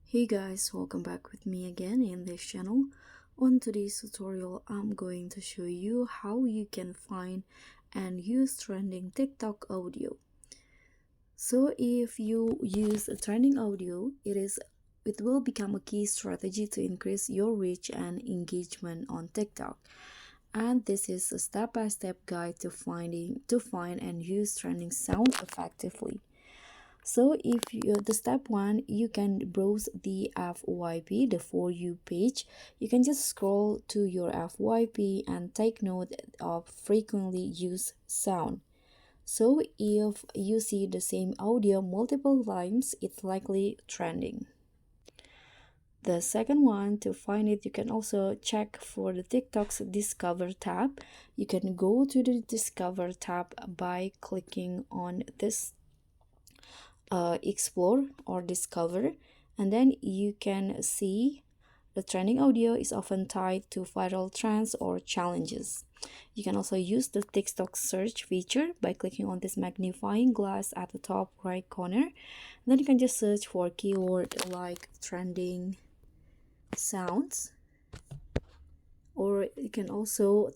Hey guys, welcome back with me again in this channel. On today's tutorial, I'm going to show you how you can find and use trending TikTok audio. So if you use a trending audio, it will become a key strategy to increase your reach and engagement on TikTok. And this is a step-by-step guide to find and use trending sound effectively. So if the step one, you can browse the FYP, the For You page. You can just scroll to your FYP and take note of frequently used sound. So if you see the same audio multiple times, it's likely trending. The second one, to find it, you can also check for the TikTok's Discover tab. You can go to the Discover tab by clicking on this explore or discover, and then you can see the trending audio is often tied to viral trends or challenges. You can also use the TikTok search feature by clicking on this magnifying glass at the top right corner. Then you can just search for keyword like trending sounds, or you can also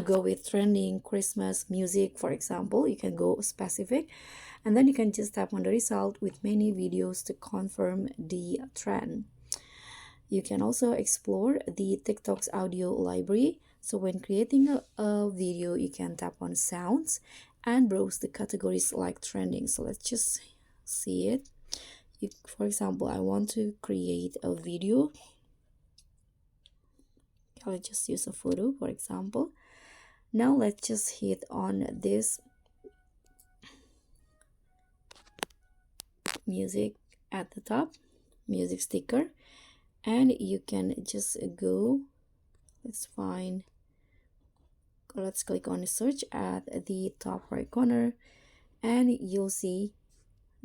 go with trending Christmas music, for example. You can go specific, and then you can just tap on the result with many videos to confirm the trend. You can also explore the TikTok's audio library. So when creating a video, you can tap on sounds and browse the categories like trending. So let's just see it. For example, I want to create a video. I'll just use a photo, for example. Now let's just hit on this music at the top, music sticker, and you can just go, let's click on search at the top right corner, and you'll see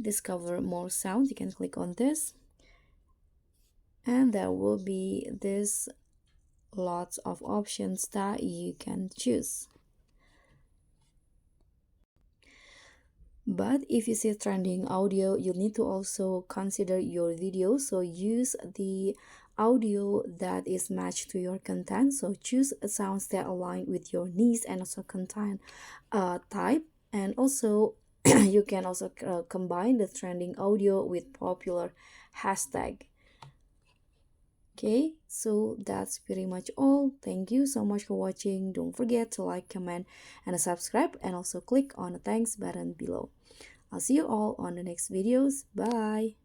discover more sound. You can click on this, and there will be this lots of options that you can choose. But if you see trending audio, you need to also consider your video. So use the audio that is matched to your content. So choose sounds that align with your needs and also content type. And also you can also combine the trending audio with popular hashtag. Okay, so that's pretty much all. Thank you so much for watching. Don't forget to like, comment, and subscribe, and also click on the thanks button below. I'll see you all on the next videos. Bye.